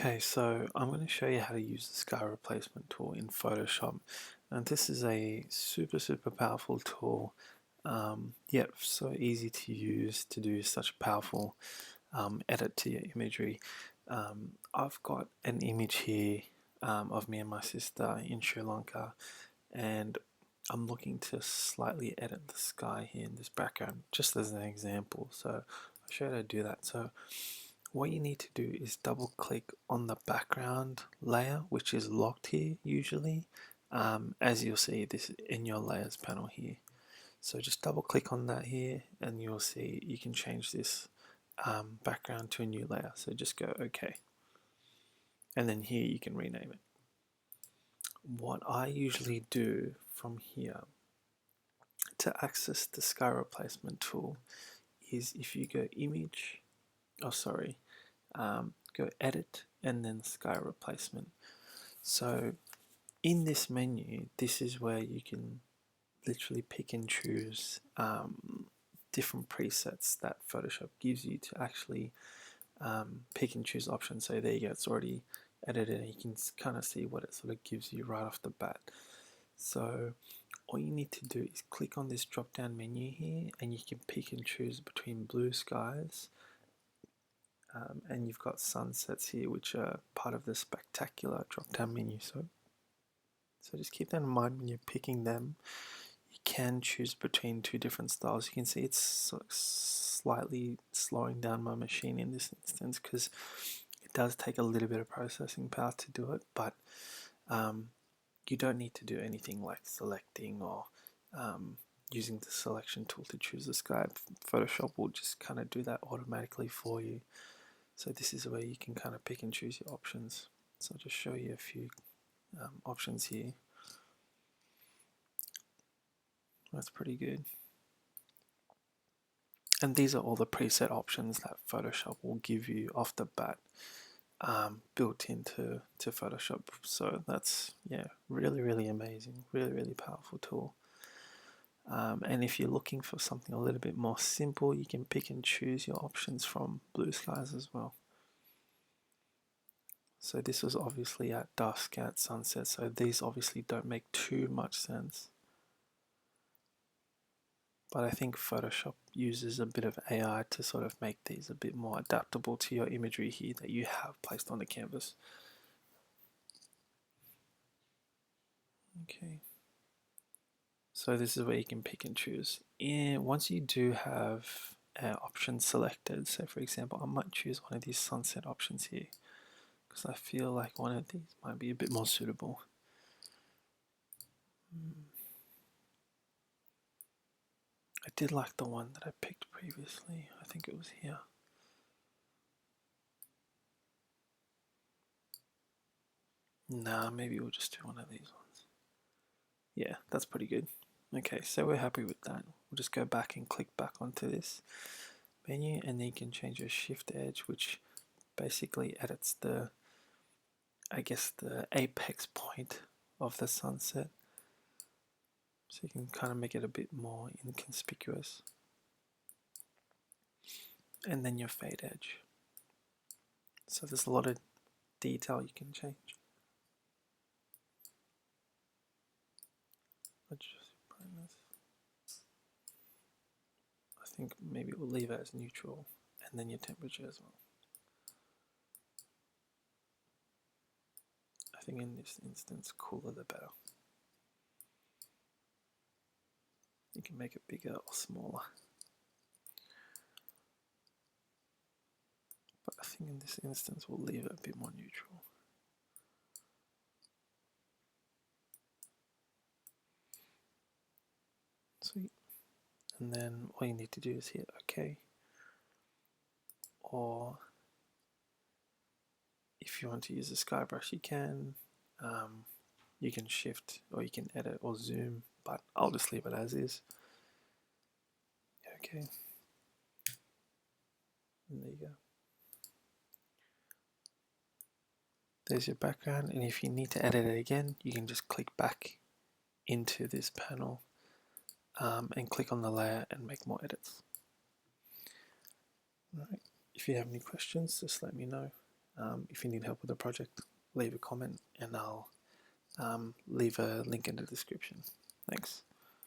Okay, so I'm going to show you how to use the sky replacement tool in Photoshop. And this is a super powerful tool, yet so easy to use to do such a powerful edit to your imagery. I've got an image here of me and my sister in Sri Lanka, and I'm looking to slightly edit the sky here in this background, just as an example. So I'll show you how to do that. So what you need to do is double click on the background layer, which is locked here usually, as you'll see this in your layers panel here. So just double click on that here and you'll see you can change this background to a new layer. So just go OK. And then here you can rename it. What I usually do from here to access the sky replacement tool is if you go image, go edit and then sky replacement. So in this menu, this is where you can literally pick and choose different presets that Photoshop gives you to actually pick and choose options. So there you go, it's already edited and you can kind of see what it sort of gives you right off the bat. So all you need to do is click on this drop down menu here and you can pick and choose between blue skies, and you've got sunsets here which are part of the spectacular drop down menu. So just keep that in mind when you're picking them. You can choose between two different styles. You can see it's slightly slowing down my machine in this instance because it does take a little bit of processing power to do it, but you don't need to do anything like selecting or using the selection tool to choose the sky. Photoshop will just kind of do that automatically for you. So this is where you can kind of pick and choose your options. So I'll just show you a few options here. That's pretty good. And these are all the preset options that Photoshop will give you off the bat, built into Photoshop. So that's, yeah, really amazing, really powerful tool. And if you're looking for something a little bit more simple, you can pick and choose your options from blue skies as well. So this was obviously at dusk, at sunset, so these obviously don't make too much sense. But I think Photoshop uses a bit of AI to sort of make these a bit more adaptable to your imagery here that you have placed on the canvas. Okay. So this is where you can pick and choose. And once you do have options selected, so for example, I might choose one of these sunset options here because I feel like one of these might be a bit more suitable. I did like the one that I picked previously. I think it was here. Nah, maybe we'll just do one of these ones. Yeah, that's pretty good. Okay, so we're happy with that. We'll just go back and click back onto this menu and then you can change your shift edge, which basically edits the, I guess, the apex point of the sunset. So you can kind of make it a bit more inconspicuous. And then your fade edge. So there's a lot of detail you can change. I think maybe we'll leave it as neutral and then your temperature as well. I think in this instance, cooler the better. You can make it bigger or smaller. But I think in this instance, we'll leave it a bit more neutral. Sweet. And then all you need to do is hit OK. Or if you want to use the sky brush, you can. You can shift or you can edit or zoom, but I'll just leave it as is. Okay. And there you go. There's your background, and if you need to edit it again, you can just click back into this panel and click on the layer and make more edits. Alright, if you have any questions, just let me know. If you need help with the project, leave a comment and I'll leave a link in the description. Thanks.